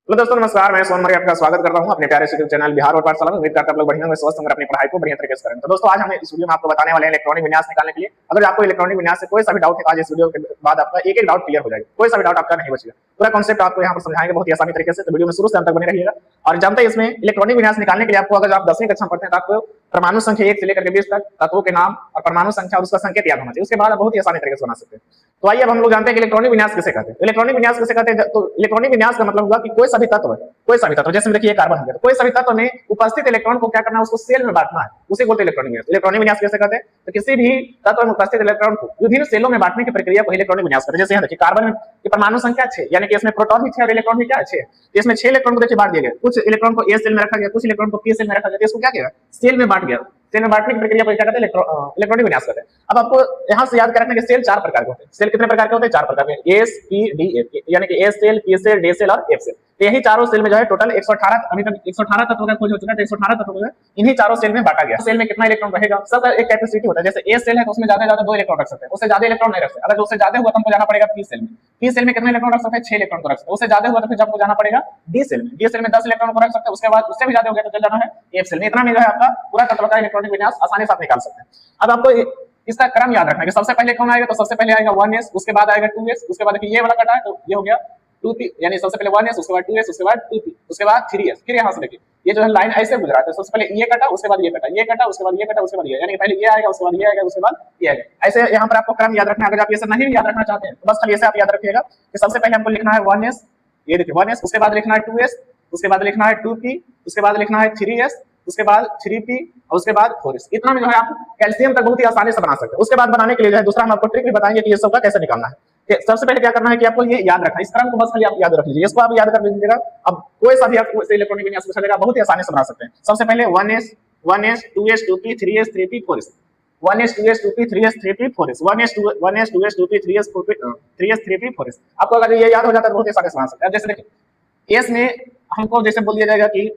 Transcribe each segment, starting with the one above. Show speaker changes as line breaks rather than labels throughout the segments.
Hello दोस्तों, नमस्कार। मैं सोनमर्ग आपका स्वागत करता हूं अपने प्यारे यूट्यूब चैनल बिहार और पाठशाला में। उम्मीद करता हूं आप लोग बढ़िया होंगे, स्वस्थ होंगे, अपनी पढ़ाई को बढ़िया तरीके से करेंगे। तो दोस्तों, आज हम इस वीडियो में आपको बताने वाले हैं इलेक्ट्रॉनिक विन्यास निकालने के लिए। अगर आपको इलेक्ट्रॉनिक विन्यास से कोई सा भी डाउट है, आज इस वीडियो के बाद आपका एक डाउट क्लियर हो जाएगा, कोई सा भी डाउट आपका नहीं बचेगा। पूरा कॉन्सेप्ट आपको यहाँ पर समझाएंगे बहुत ही आसानी तरीके से, तो वीडियो में शुरू से अंत तक बने रहिएगा। और जानते हैं, इसमें इलेक्ट्रॉनिक विन्यास निकालने के लिए आपको, अगर आप 10वीं कक्षा में पढ़ते हैं, तो आपको परमाणु संख्या 1 से लेकर के 20 तक, तत्वों के नाम और परमाणु संख्या और उसका संकेत याद होना चाहिए। उसके बाद आप बहुत ही आसानी तरीके से बना सकते हैं। तो आइए अब हम लोग जानते हैं कि इलेक्ट्रॉनिक विन्यास किसे कहते हैं। इलेक्ट्रॉनिक विन्यास किसे कहते हैं? तो इलेक्ट्रॉनिक विन्यास का मतलब होगा कि कोई सा भी तत्व, जैसे देखिए कार्बन हो गया, तो कोई सभी तत्व में उपस्थित इलेक्ट्रॉन को क्या करना है, उसको सेल में बांटना है, उसे बोलते हैं इलेक्ट्रॉनिक विन्यास। इलेक्ट्रॉनिक विन्यास कैसे कहते हैं? तो किसी भी तत्व में उपस्थित इलेक्ट्रॉन को विभिन्न सेलों में बांटने की प्रक्रिया को इलेक्ट्रॉनिक विन्यास कहते हैं। जैसे यहाँ देखिए कार्बन की परमाणु संख्या 6, यानी कि इसमें प्रोटॉन भी 6 और इलेक्ट्रॉन भी क्या है 6। तो इसमें 6 इलेक्ट्रॉन को देखिए बांट दिए गए, कुछ इलेक्ट्रॉन को ए सेल में रखा गया, कुछ इलेक्ट्रॉन को पी सेल में रखा गया, तो इसको क्या किया, सेल में बांट गया। सेल में बांटने की प्रक्रिया को क्या कहते हैं, इलेक्ट्रॉनिक विन्यास कहते हैं। अब आपको यहाँ से याद रखना कि सेल 4 प्रकार के होते हैं। सेल कितने प्रकार के होते हैं? 4 प्रकार के, एस पी डी एफ, यानी कि S cell, P cell, D cell और एफ सेल। तो यही चारों सेल में जो है टोटल 118, अभी तक 118 तत्वों का खोज हो चुका है। 118 तत्वों को इन्हीं चारों सेल में बांटा गया। सेल में कितना इलेक्ट्रॉन रहेगा, सबका एक कैपेसिटी होता है। जैसे ए सेल है तो उसमें ज्यादा 2 इलेक्ट्रॉन रख सकते हैं, उससे ज्यादा इलेक्ट्रॉन नहीं रख सकते। अगर उससे ज्यादा हुआ तो हमको जाना पड़ेगा पी सेल में। पी सेल में कितने इलेक्ट्रॉन रख सकते हैं? 6 इलेक्ट्रॉन को रख सकते हैं। उससे ज्यादा हुआ तो फिर हमको जाना पड़ेगा डी सेल में। डी सेल में 10 इलेक्ट्रॉन को रख सकते हैं। उसके बाद उससे भी ज्यादा हो गया तो चल जाना है एफ सेल में। इतना में जो है आपका पूरा तत्व का इलेक्ट्रॉनिक विन्यास आसानी से आप निकाल सकते हैं। अब आपको इसका क्रम याद रखना है कि सबसे पहले कौन आएगा, तो सबसे पहले आएगा 1s, उसके बाद आएगा 2s, उसके बाद ये वाला कटा है तो ये हो गया 2p, यानी सबसे पहले 1s, उसके बाद 2s, उसके बाद 2p, उसके बाद 3s। फिर यहां से देखिए ये जो है लाइन ऐसे गुजरा है, सबसे पहले ये कटा, उसके बाद ये कटा, ये कटा, उसके बाद ये कटा, उसके बाद ये, यानी पहले ये आएगा, उसके बाद ये आएगा, उसके बाद ये आएगा। ऐसे यहां पर आपको क्रम याद रखना है। अगर आप ये सब नहीं याद रखना चाहते हैं तो बस खाली ऐसे आप याद रखिएगा कि सबसे पहले हमको लिखना है 1s, ये देखिए 1s, उसके बाद लिखना है 2s, उसके बाद लिखना है 2p, उसके बाद लिखना है 3s, उसके बाद 3p और उसके बाद 4s। इतना में जो है आप कैल्शियम तक बहुत ही आसानी से बना सकते हैं। उसके बाद बनाने के लिए जो है दूसरा हम आपको ट्रिक भी बताएंगे कि ये सब का कैसे निकालना है। सबसे पहले क्या करना है कि आपको ये याद रखना है, इस क्रम को बस खाली आप याद रख लीजिए, इसको आप याद कर लीजिएगा। अब कोई सा भी आप इलेक्ट्रॉनिक विन्यास पूछा जाएगा, बहुत ही आसानी से बना सकते हैं। सबसे पहले 1s, 2s, 2p, 3s, 3p, 4s, 1s, 2s, 2p, 3s, 3p, 4s, 1s, 2s, 2p, 3s, 3p, 4s। आपको अगर ये याद हो जाता है तो बहुत ही आसानी से बना सकते हैं। जैसे देखिए एस में हमको जैसे बोल दिया जाएगा कि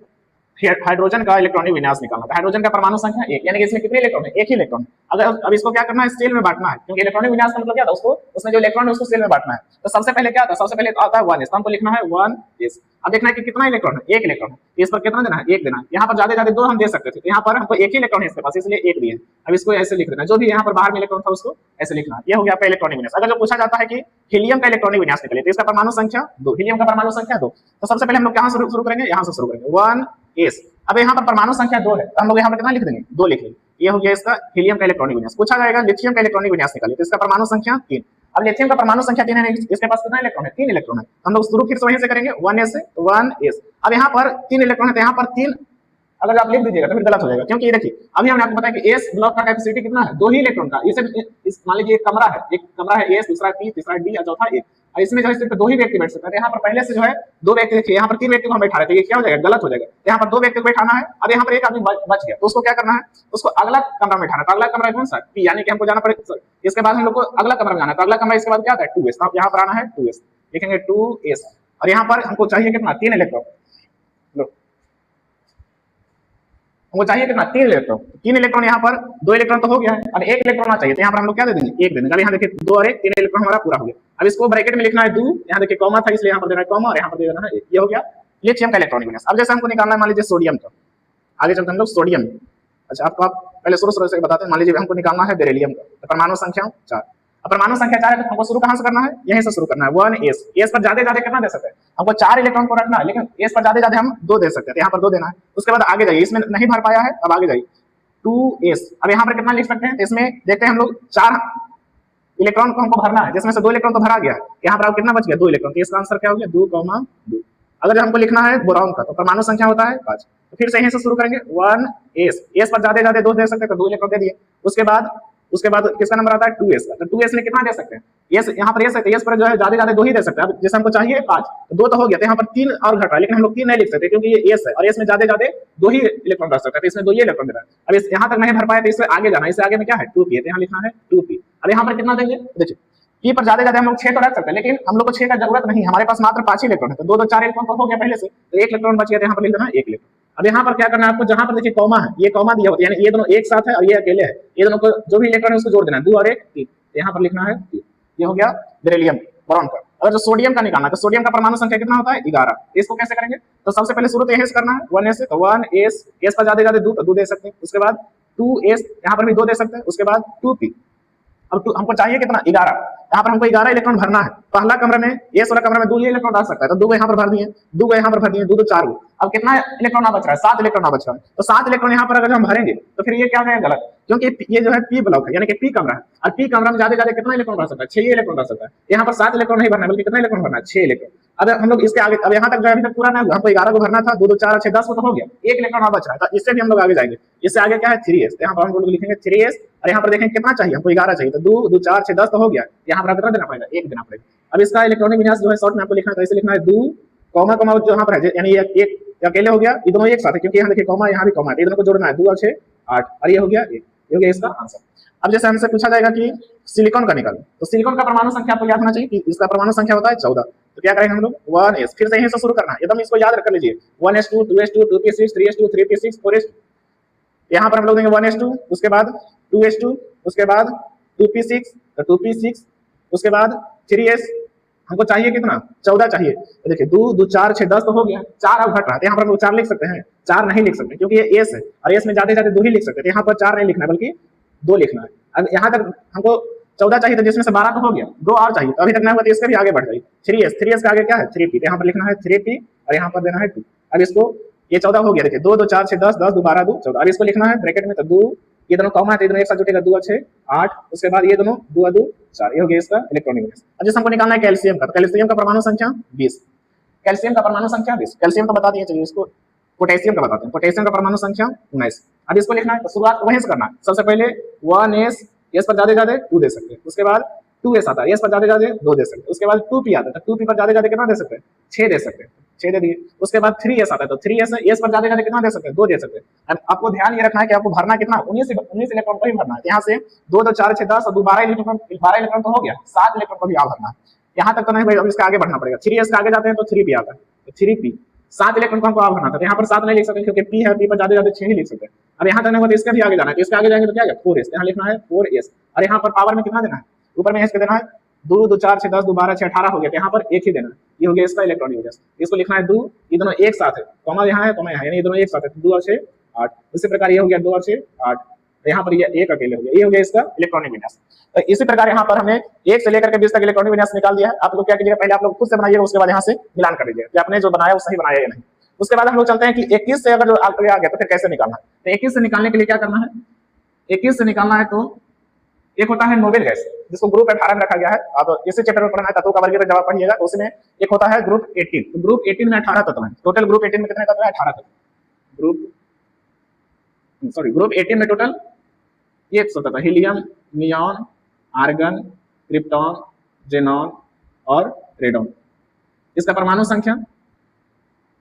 हाइड्रोजन का इलेक्ट्रॉनिक विन्यास निकालना है। हाइड्रोजन का परमाणु संख्या 1, यानी कि इसमें कितने इलेक्ट्रॉन है? एक ही इलेक्ट्रॉन है। अगर अब इसको क्या करना है, सेल में बांटना है, क्योंकि इलेक्ट्रॉनिक विन्यास का मतलब क्या था, उसको उसमें जो इलेक्ट्रॉन है उसको सेल में बांटना है। तो सबसे पहले क्या आता है, सबसे पहले आता है 1s, तो हमको लिखना है 1s। अब देखना है कि कितना इलेक्ट्रॉन है, एक इलेक्ट्रॉन है, इस पर कितना देना है, 1 देना है। यहाँ पर ज्यादा 2 हम दे सकते थे, यहाँ पर हमको एक ही इलेक्ट्रॉन है इसके पास, इसलिए 1 दिए। अब इसको ऐसे लिख देना, जो भी यहाँ पर बाहर में इलेक्ट्रॉन था उसको ऐसे लिखना है। ये हो गया आपका इलेक्ट्रॉनिक विन्यास। अगर जो पूछा जाता है कि हीलियम का इलेक्ट्रॉनिक विन्यास निकालिए, तो इसका परमाणु संख्या 2, हीलियम का परमाणु संख्या 2। तो सबसे पहले हम लोग कहां से शुरू करेंगे, यहाँ से शुरू करेंगे 1s। अब यहाँ पर परमाणु संख्या 2 है, तो हम लोग यहाँ पर कितना लिख देंगे, 2 लिख लेंगे। ये हो गया इसका हीलियम का इलेक्ट्रॉनिक विन्यास। पूछा जाएगा लिथियम का इलेक्ट्रॉनिक विन्यास निकालिए, तो इसका परमाणु संख्या 3। अब लिथियम का परमाणु संख्या 3 है, इसके पास कितना इलेक्ट्रॉन है, 3 इलेक्ट्रॉन है। हम लोग शुरू फिर से वहीं से करेंगे 1s से, 1s। अब यहाँ पर 3 इलेक्ट्रॉन है, तो यहाँ पर 3 अगर आप लिख दीजिएगा तो फिर गलत हो जाएगा, क्योंकि देखिए अभी हमने आपको बताया कि एस ब्लॉक का कैपेसिटी कितना है, 2 ही इलेक्ट्रॉन का। इसे मान लीजिए एक कमरा है, एस, दूसरा पी, तीसरा डी और चौथा ए। और इसमें जो है सिर्फ 2 ही व्यक्ति बैठ सकते हैं। यहाँ पर पहले से जो है 2 व्यक्ति, देखिए यहाँ पर 3 व्यक्ति को हम बैठा रहे थे, ये क्या हो जाएगा, गलत हो जाएगा। यहाँ पर 2 व्यक्ति को बैठाना है। अब यहाँ पर एक आदमी बच गया, तो उसको क्या करना है, उसको अगला कमरा में बैठाना है। तो अगला कमरा कौन सा, पी, यानी कि हमको जाना पड़ेगा, इसके बाद हम लोग को अगला कमरा में जाना है। तो अगला कमरा इसके बाद क्या आता है, 2s। तो यहाँ पर आना है 2s, लिखेंगे 2s। और यहाँ पर हमको चाहिए कितना, 3 इलेक्ट्रॉन। हमको चाहिए कितना, 3 इलेक्ट्रॉन। 3 इलेक्ट्रॉन यहाँ पर 2 इलेक्ट्रॉन तो हो गया है, अब 1 इलेक्ट्रॉन चाहिए, तो यहाँ पर हम लोग क्या दे देंगे, 1 दे देंगे। अब यहाँ देखिए 2 और 1, 3 इलेक्ट्रॉन हमारा पूरा हो गया। अब इसको ब्रैकेट में लिखना है 2, यहाँ देखिए कॉमा था इसलिए यहाँ पर देना है कॉमा, और यहाँ पर दे देना है 1। ये हो गया लिथियम का इलेक्ट्रॉनिक विन्यास। अब जैसे हमको निकालना है मान लीजिए सोडियम का, आगे चलते हम लोग सोडियम। अच्छा आपको आप पहले शुरू से बताते हैं। मान लीजिए हमको निकालना है बेरिलियम का, तो परमाणु संख्या 4। अब परमाणु संख्या 4 है तो हमको शुरू कहां से करना है, यहीं से शुरू करना है 1s। एस पर ज्यादा कितना दे सकते हैं, हमको 4 इलेक्ट्रॉन को रखना है, लेकिन एस पर ज्यादा हम 2 दे सकते हैं, यहाँ पर 2 देना है। उसके बाद आगे जाइए, इसमें नहीं भर पाया है, अब आगे जाइए 2s। अब यहाँ पर कितना लिख सकते हैं, इसमें देखते हैं हम लोग 4 इलेक्ट्रॉन को हमको भरना है, जिसमें से 2 इलेक्ट्रॉन तो भरा गया है। यहाँ पर कितना बच गया, 2 इलेक्ट्रॉन। तो इसका आंसर क्या हो गया, 2,2। अगर हमको लिखना है बोरॉन का, तो परमाणु संख्या होता है 5। तो फिर से यहीं से शुरू करेंगे 1s। एस पर ज्यादा 2 दे सकते हैं, तो 2 इलेक्ट्रॉन दे दिए। उसके बाद किसका नंबर आता है, 2s का। तो 2s में कितना दे सकते हैं, एस यहाँ पर एस पर जो है ज्यादा 2 ही दे सकते हैं। अब जैसे हमको चाहिए 5, तो 2 तो हो गया, तो यहाँ पर 3 और घट रहा है, लेकिन हम लोग 3 नहीं लिख सकते क्योंकि ये एस है, और एस में ज्यादा 2 ही इलेक्ट्रॉन रख सकते हैं, तो इसमें 2 ही इलेक्ट्रॉन दे रहा है। अब इस यहाँ तक नहीं भर पाया, तो इससे आगे जाना, इससे आगे में क्या है 2p है, तो यहाँ लिखना है 2p। अब यहाँ पर कितना देंगे, देखिए पी पर ज्यादा हम लोग 6 तो रख सकते हैं, लेकिन हम लोग को 6 का जरूरत नहीं, हमारे पास मात्र 5 ही इलेक्ट्रॉन है। तो 2 4 इलेक्ट्रॉन तो हो गया पहले से, तो 1 इलेक्ट्रॉन बच गया, तो यहाँ पर लिख देना 1 इलेक्ट्रॉन। अब यहाँ पर क्या करना है आपको, जहां पर देखिए कॉमा है, ये कॉमा दिया होता है, यानी ये दोनों एक साथ है और ये अकेले है, ये दोनों को जो भी इलेक्ट्रॉन है उसको जोड़ देना है, 2 और 1 3। यहाँ पर लिखना है 3। ये हो गया बेरिलियम बोरॉन का। अगर जो सोडियम का निकालना है तो सोडियम का परमाणु संख्या कितना होता है 11। इसको कैसे करेंगे, तो सबसे पहले शुरू तो एस करना है 1s से, तो 1s, एस पर ज्यादा दो तो 2 दे सकते हैं, उसके बाद 2s यहाँ पर भी 2 दे सकते हैं, उसके बाद 2p। अब हमको चाहिए कितना 11, यहाँ पर हमको 11 इलेक्ट्रॉन भरना है। पहला कमरे में एस वाला कमरे में 2 इलेक्ट्रॉन डाल सकता है, तो 2 यहाँ पर भर दिए, 2 यहाँ पर भर दिए, 2 2 4। अब कितना इलेक्ट्रॉन बच रहा है 7 इलेक्ट्रॉन बच रहा है। तो 7 इलेक्ट्रॉन यहाँ पर अगर हम भरेंगे तो फिर ये क्या है गलत, क्योंकि ये जो है पी ब्लॉक है यानी कि पी कमरा है, और पी कमरा में ज्यादा कितना इलेक्ट्रॉन भर सकता है 6 इलेक्ट्रॉन भर सकता है। यहाँ पर 7 इलेक्ट्रॉन नहीं भरना बल्कि कितना इलेक्ट्रॉन भरना है 6 इलेक्ट्रॉन। अब हम लोग इसके आगे, अब यहाँ तक जो अभी तक पूरा ना, हमको 11 को भरना था, 2 2 4 6 10 को तो हो गया, 1 इलेक्ट्रॉन बच रहा है, तो इससे भी हम लोग आगे जाएंगे। इससे आगे क्या है 3s, यहाँ पर हम लोग लिखेंगे 3s, और यहाँ पर देखेंगे कितना चाहिए हमको 11 चाहिए, तो 2 2 4 6 10 तो हो गया, यहाँ पर कितना देना पड़ेगा 1 देना पड़ेगा। अब इसका इलेक्ट्रॉनिक विन्यास जो है शॉर्ट में आपको लिखना है, तो इसे लिखना है 2 कॉमा कॉमा जो यहाँ पर है यानी एक अकेले हो गया, ये दोनों एक साथ है क्योंकि यहाँ देखिए कॉमा यहाँ भी कॉमा है, ये दोनों को जोड़ना है 2 और 6 8, और ये हो गया 1, ये हो गया इसका आंसर। अब जैसे हमसे पूछा जाएगा कि सिलिकॉन का निकालो, तो सिलिकॉन का परमाणु संख्या आपको याद होना चाहिए कि इसका परमाणु संख्या होता है 14। तो क्या करेंगे हम लोग 1s, फिर से यहीं से शुरू करना है, एकदम इसको याद रख लीजिए 1s2 2s2 2p6 3s2 3p6 4s। यहाँ पर हम लोग देंगे 1s2, उसके बाद 2s2, उसके बाद 2p6 तो 2p6, उसके बाद 3s, हमको चाहिए कितना 14 चाहिए। तो देखिए 2 2 4 6 10 तो हो गया, 4 अब घट रहा है, यहाँ पर हम लोग 4 लिख सकते हैं, 4 नहीं लिख सकते क्योंकि ये एस है, और एस में ज्यादा 2 ही लिख सकते हैं, यहाँ पर 4 नहीं लिखना है बल्कि 2 लिखना है। अब यहाँ तक हमको 14 चाहिए, तो जिसमें से 12 तो हो गया, 2 और चाहिए, तो अभी तक नहीं हुआ तो इसके भी आगे बढ़ जाइए 3s का आगे क्या है 3p, तो यहाँ पर लिखना है 3p और यहाँ पर देना है 2। अब इसको ये 14 हो गया, देखिए 2 2 4 6 10 10 2 12 2 14। अब इसको लिखना है ब्रैकेट में, तो 2 ये दोनों कॉमन है तो दोनों एक साथ जुटेगा 2 और 6 8, उसके बाद ये दोनों 2 और 2 4, ये हो गया इसका इलेक्ट्रॉनिक विन्यास। अब जैसे हमको निकालना है कैल्शियम का, तो कैल्शियम का परमाणु संख्या 20, कैल्शियम का परमाणु संख्या 20, कैल्शियम तो बता दिए, चलिए इसको पोटेशियम का बताते हैं, पोटेशियम का परमाणु संख्या 19। अब इसको लिखना है तो शुरुआत वहीं से करना है, सबसे पहले 1s, s पर ज्यादा 2 दे सकते हैं, उसके बाद 2s आता है, s पर ज्यादा 2 दे सकते हैं, उसके बाद 2p आता है, तो 2p पर ज्यादा कितना दे सकते हैं 6 दे सकते हैं, 6 दे दिए। उसके बाद 3s आता है, तो 3s है, s पर ज्यादा कितना दे सकते हैं 2 दे सकते हैं। आपको ध्यान ये रखना है कि आपको भरना कितना 19 इलेक्ट्रॉन को ही भरना है, यहाँ से 2 2 4 6 10 और 12 इलेक्ट्रॉन तो हो गया, 7 इलेक्ट्रॉन को भी आप भरना है। यहाँ तक तो नहीं भाई, अब इसका आगे बढ़ना पड़ेगा, 3s का आगे जाते हैं तो 3p आता है, तो 3p 7 इलेक्ट्रॉन को हमको आप भरना था, तो यहाँ पर 7 नहीं लिख सकते क्योंकि p है, p पर ज्यादा 6 ही लिख सकते हैं। अब यहाँ तक नहीं हुआ तो इसका भी आगे जाना है, तो इसके आगे जाएंगे तो क्या है 4s, यहाँ लिखना है 4s, और यहाँ पर पावर में कितना देना है, ऊपर में s देना है 2 2 4 6 10 2 12 6 18 हो गया, यहाँ पर 1 ही देना है, ये हो गया इसका इलेक्ट्रॉनिक विन्यास। इसको लिखना है 2, ये दोनों एक साथ है, कॉमा यहाँ है कॉमा यहाँ, यानी ये दोनों एक साथ है, 2 और 6 8, इसी प्रकार ये हो गया 2 और 6 8, यहाँ पर ये 1 अकेले हो गया, ये हो गया इसका इलेक्ट्रॉनिक विन्यास। तो इसी प्रकार यहाँ पर हमने 1 से लेकर के 20 तक इलेक्ट्रॉनिक विन्यास निकाल दिया है। आप लोग क्या कीजिएगा, पहले आप लोग खुद से बनाइएगा, उसके बाद यहाँ से मिलान कर लीजिएगा कि आपने जो बनाया वो सही बनाया या नहीं। उसके बाद हम लोग चलते हैं कि 21 से अगर जो आगे आ गया तो फिर कैसे निकालना है। तो 21 से निकालने के लिए क्या करना है, 21 से निकालना है तो एक होता है नोबेल गैस, जिसको ग्रुप 18 में रखा गया है। अब इसी चैप्टर में पढ़ना है, तत्वों का वर्गीकरण जब पढ़िएगा तो उसमें एक होता है ग्रुप 18, तो ग्रुप 18 में 18 तत्व हैं। टोटल ग्रुप 18 में कितने तत्व है 18 तत्व। ग्रुप 18 में टोटल ये तत्व है, helium, neon, argon, krypton, xenon और रेडॉन। इसका परमाणु संख्या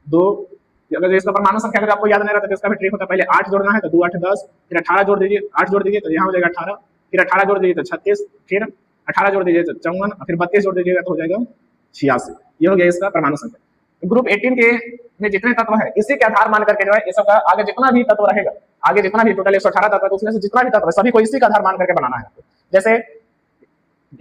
2, अगर इसका परमाणु संख्या अगर आपको याद नहीं रहता तो इसका भी ट्रिक होता है, पहले 8 जोड़ना है तो 2 8 10, फिर 18 जोड़ दीजिए, 8 जोड़ दीजिए तो यहाँ हो जाएगा 18, फिर 18 जोड़ दीजिए तो 36, फिर 18 जोड़ दीजिए तो 54, फिर 32 जोड़ दीजिएगा तो हो जाएगा 86। ये हो गया इसका परमाणु संख्या। ग्रुप 18 के में जितने तत्व है इसी के आधार मान करके जो है ये सब का आगे जितना भी तत्व रहेगा, आगे जितना भी टोटल 118 तत्व है तो उसमें से जितना भी तत्व है सभी को इसी का आधार मान करके बनाना है। जैसे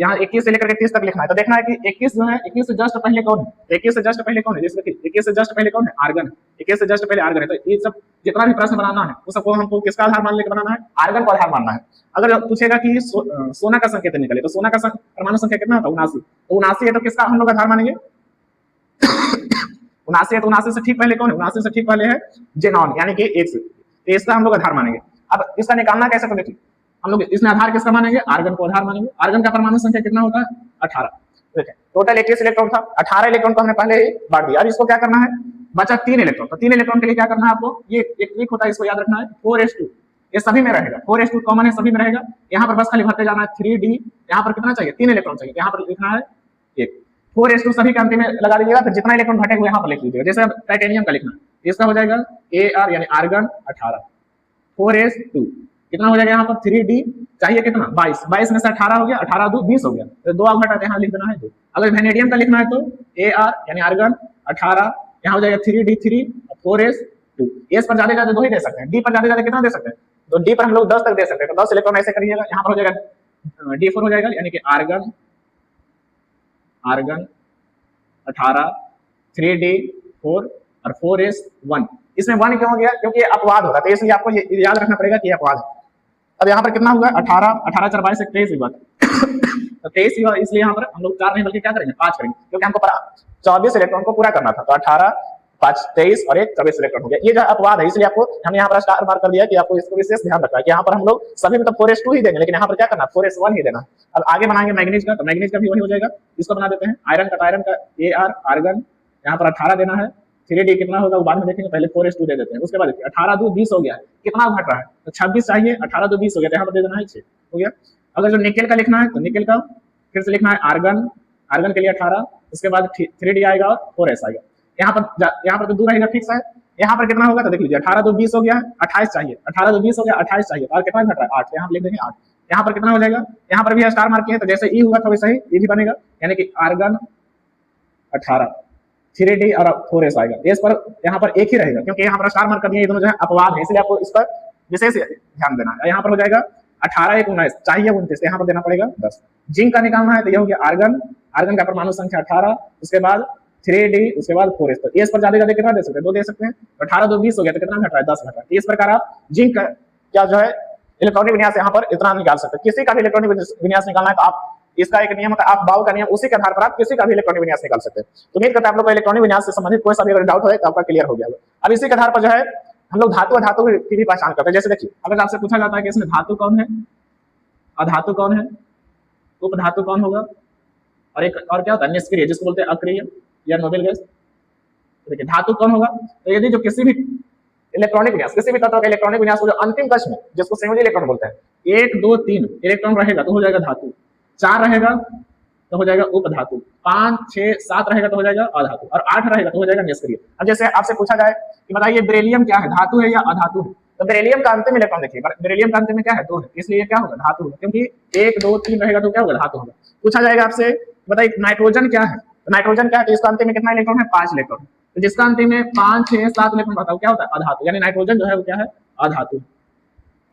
यहाँ 21 से लेकर 30 तक लिखना है, तो देखना है कि 21 जो है 21 से जस्ट पहले कौन है, 21 से जस्ट पहले कौन है, जैसे 21 से जस्ट पहले कौन है आर्गन, 21 से जस्ट पहले आर्गन है। तो ये सब जितना भी प्रश्न बनाना है वो सबको हमको किसका आधार मान लेकर बनाना है, आर्गन को आधार मानना है। अगर पूछेगा कि सोना का संकेत निकले तो सोना का परमाणु संख्या कितना था 79, तो 79 है तो किसका हम लोग आधार मानेंगे 79 है, तो 79 से ठीक पहले कौन है, 79 से ठीक पहले है जेनॉन यानी कि 1 से, तो इसका हम लोग आधार मानेंगे। अब इसका निकालना कैसे, तो देखिए हम लोग इसमें आधार किसका मानेंगे, आर्गन को आधार मानेंगे। आर्गन का परमाणु संख्या कितना होता है 18, ठीक है। टोटल 21 इलेक्ट्रॉन था, 18 इलेक्ट्रॉन को हमने पहले ही बांट दिया। अब इसको क्या करना है, बचा 3 इलेक्ट्रॉन, तो 3 इलेक्ट्रॉन के लिए क्या करना है आपको, ये एक ट्रिक होता है, इसको याद रखना है 4s2, ये सभी में रहेगा, 4s2 कॉमन है सभी में रहेगा। यहाँ पर बस खाली भरते जाना है 3d, यहाँ पर कितना चाहिए 3 इलेक्ट्रॉन चाहिए, यहाँ पर लिखना है 1, 4s2 सभी के अंतिम में लगा दीजिएगा, फिर जितना इलेक्ट्रॉन घटेगा यहाँ पर लिख लीजिएगा। जैसे अब टाइटेनियम का लिखना है, इसका हो जाएगा Ar यानी आर्गन 18, 4s2 कितना हो जाएगा, यहाँ पर 3d चाहिए कितना 22, 22 में से 18 हो गया, 18 2 20 हो गया, तो 2 आप घटाते यहाँ लिख देना है 2। अगर वेनेडियम का लिखना है तो Ar यानी आर्गन 18, यहाँ हो जाएगा 3d 3, 4s2, s पर ज्यादा 2 ही दे सकते हैं, d पर ज्यादा कितना दे सकते हैं, तो d पर हम लोग 10 तक दे सकते हैं, तो 10 इलेक्ट्रॉन ऐसे करिएगा, यहाँ पर हो जाएगा d4 हो जाएगा यानी कि आर्गन 18, 3D4 और 4s1। इसमें 1 क्यों हो गया? क्योंकि ये अपवाद हो रहा है, तो इसलिए आपको ये याद रखना पड़ेगा कि ये अपवाद है। अब यहाँ पर कितना हुआ? 18, 18 4 22 23 हुआ। तो 23 हुआ, इसलिए यहाँ पर हम लोग 4 नहीं बल्कि क्या करेंगे? 5 करेंगे, क्योंकि हमको 24 इलेक्ट्रॉन को पूरा करना था। तो 18 5 23 और 1 24 इलेक्ट्रॉन हो गया। ये जो अपवाद है, इसलिए आपको हम यहाँ पर स्टार मार्क कर दिया कि आपको इसको विशेष ध्यान रखना है कि यहाँ पर हम लोग सभी मतलब 4s2 ही देंगे, लेकिन यहाँ पर क्या करना? 4s1 ही देना। अब आगे बनाएंगे मैग्नीज का, तो मैग्नीज का भी वही हो जाएगा। इसको बना देते हैं आयरन का Ar आर्गन, यहाँ पर 18 देना है। 3D कितना होगा वो बाद में देखेंगे, पहले 4s2 दे देते हैं। उसके बाद 18 2 20 हो गया, कितना घट रहा है? तो 26 चाहिए, 18 2 20 हो गया, यहाँ पर दे देना है 6 हो गया। अगर जो निकेल का लिखना है तो निकेल का फिर से लिखना है आर्गन, आर्गन के लिए 18, उसके बाद 3D आएगा 4s आएगा। यहाँ पर तो 2 रहेगा फिक्स है। यहाँ पर कितना होगा तो देख लीजिए, 18 2 20 हो गया, 28 चाहिए, 18 2 20 हो गया, 28 चाहिए, और कितना घट रहा है? 8। यहाँ पर लिख देंगे 8। यहाँ पर कितना हो जाएगा? यहाँ पर भी स्टार मार्क किया है, तो जैसे ई हुआ था वैसे ही ये भी बनेगा, यानी कि आर्गन 18, 3D और 4s आएगा। इस पर यहाँ पर एक ही रहेगा, क्योंकि यहाँ पर स्टार मार्क कर दिया, ये दोनों जो है अपवाद है, इसलिए आपको इस पर विशेष ध्यान देना है। यहाँ पर हो जाएगा 18 1 19 चाहिए 29, यहाँ पर देना पड़ेगा 10। जिंक का निकालना है तो यह हो गया आर्गन, आर्गन का परमाणु संख्या 18, उसके बाद 3D, उसके बाद 4s। तो इस पर ज्यादा कितना दे सकते हैं? 2 दे सकते हैं। तो 18 2 20 हो गया, तो कितना घट रहा है? 10 घट रहा है। इस प्रकार आप जिंक का क्या जो है इलेक्ट्रॉनिक विन्यास यहाँ पर इतना निकाल सकते हैं। किसी का भी इलेक्ट्रॉनिक विन्यास निकालना है तो आप इसका एक नियम होता है, आप बाउ का नियम, उसी के आधार पर आप किसी का भी इलेक्ट्रॉनिक विन्यास निकाल सकते हैं। तो उम्मीद करते हैं आप लोग को इलेक्ट्रॉनिक विन्यास से संबंधित कोई सा भी अगर डाउट हो तो आपका क्लियर हो गया। अब इसी के आधार पर जो है हम लोग धातु अधातु की भी पहचान करते हैं। जैसे देखिए, अगर आपसे पूछा जाता है कि इसमें धातु कौन है, अधातु कौन है, उपधातु कौन होगा, और एक और क्या होता है निष्क्रिय, जिसको बोलते हैं अक्रिय या नोबेल गैस। देखिए धातु कौन होगा, तो यदि जो किसी भी इलेक्ट्रॉनिक विन्यास, किसी भी तत्व का इलेक्ट्रॉनिक विन्यास जो अंतिम कक्ष में, जिसको संयोजी इलेक्ट्रॉन बोलते हैं, 1 2 3 इलेक्ट्रॉन रहेगा तो हो जाएगा धातु, 4 रहेगा तो हो जाएगा उपधातु, 5 6 7 रहेगा तो हो जाएगा अधातु, और 8 रहेगा तो हो जाएगा निष्क्रिय। अब जैसे आपसे पूछा जाए कि बताइए बेरिलियम क्या है, धातु है या अधातु है, तो बेरिलियम का अंतिम इलेक्ट्रॉन देखिए, बेरिलियम का अंतिम में क्या है? 2 है, इसलिए क्या होगा? धातु होगा, क्योंकि 1 2 3 रहेगा तो क्या होगा? धातु होगा। पूछा जाएगा आपसे बताइए नाइट्रोजन क्या है, तो नाइट्रोजन क्या है? तो इसका अंतिम में कितना इलेक्ट्रॉन है? 5 इलेक्ट्रॉन। तो जिसका अंतिम में 5 6 7 इलेक्ट्रॉन होता है क्या होता है? अधातु, यानी नाइट्रोजन जो है वो क्या है? अधातु।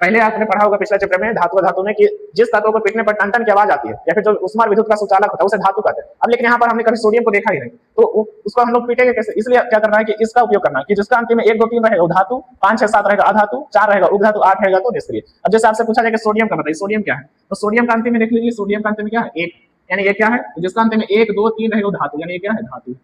पहले आपने पढ़ा होगा पिछले चैप्टर में धातु धातु में कि जिस धातु को पीटने पर टन टन की आवाज आती है या फिर जो उष्मा विद्युत का सुचालक होता है उसे धातु कहते हैं। अब लेकिन यहाँ पर हमने कभी सोडियम को देखा ही नहीं, तो उसको हम लोग पीटेंगे कैसे? इसलिए क्या करना है कि इसका उपयोग करना है कि जिसका अंतिम में 1 2 3 रहेगा धातु, 5 6 7 रहेगा अधातु, 4 रहेगा उपधातु, 8 रहेगा तो निष्क्रिय। अब जैसे आपसे पूछा जाए कि सोडियम का बताइए, सोडियम क्या है, तो सोडियम का अंतिम में देख लीजिए, सोडियम का अंतिम में क्या है? 1, यानी ये क्या है? जिसका अंतिम में 1 2 3 रहेगा धातु, यानी ये क्या है? धातु।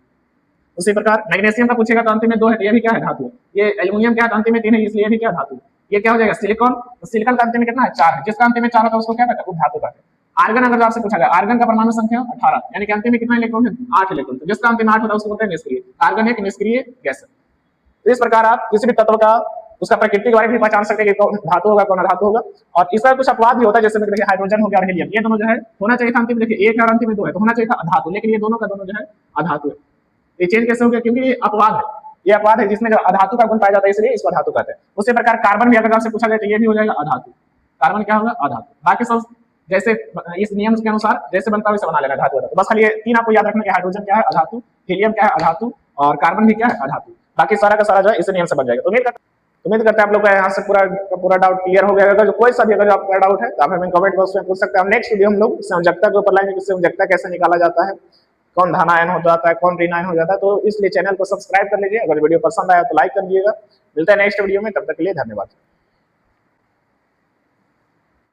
उसी प्रकार मैग्नीशियम का पूछेगा तो अंतिम में 2 है तो ये भी क्या है? धातु। ये एल्युमिनियम क्या है? अंतिम में 3 है, इसलिए ये भी क्या? धातु। ये क्या हो जाएगा? सिलिकॉन, तो सिलिकॉन का अंतिम में कितना है? 4 है, जिसका अंतिम में 4 होता है उसको क्या कहते हैं? उपधातु कहते हैं। आर्गन अगर आपसे पूछा जाए, आर्गन का परमाणु संख्या 18, यानी कि अंतिम में कितना इलेक्ट्रॉन है? 8 इलेक्ट्रॉन, तो जिसका अंतिम 8 होता है उसको बोलते हैं निष्क्रिय। आर्गन एक निष्क्रिय गैस है। तो इस प्रकार आप किसी भी तत्व का उसका प्रकृति के बारे में भी पहचान सकते हैं कि कौन धातु होगा कौन अधातु होगा। और इसका कुछ अपवाद भी होता है, जैसे देखिए हाइड्रोजन हो गया और हीलियम, ये दोनों जो है होना चाहिए था अंतिम में, देखिए 1 है और अंतिम में 2 है तो होना चाहिए था अधातु, लेकिन ये दोनों का दोनों जो है अधातु है। ये चेंज कैसे हो गया? क्योंकि ये अपवाद है, ये अपवाद है जिसमें जो अधातु का गुण पाया जाता है, इसलिए इसको धातु कहते हैं। उसी प्रकार कार्बन भी अगर आपसे पूछा जाए तो ये भी हो जाएगा अधातु। कार्बन क्या होगा? अधातु। बाकी सब जैसे इस नियम के अनुसार जैसे बनता है वैसे बना लेना धातु अधातु। बस खाली ये 3 आपको याद रखना है, हाइड्रोजन क्या है? अधातु, हीलियम क्या है? अधातु, और कार्बन भी क्या है? अधातु। बाकी सारा का सारा जो है इस नियम से बन जाएगा। उम्मीद करते हैं आप लोग का यहाँ से पूरा डाउट क्लियर हो गया। अगर जो कोई सा भी अगर आपका डाउट है तो आप हमें कमेंट बॉक्स में पूछ सकते हैं। हम नेक्स्ट वीडियो हम लोग संयोजकता के ऊपर लाएंगे कि संयोजकता कैसे निकाला जाता है, कौन धनायन हो जाता है, कौन ऋणायन हो जाता है। तो इसलिए चैनल को सब्सक्राइब कर लीजिए, अगर वीडियो पसंद आया तो लाइक कर दीजिएगा। मिलता है नेक्स्ट वीडियो में, तब तक के लिए धन्यवाद।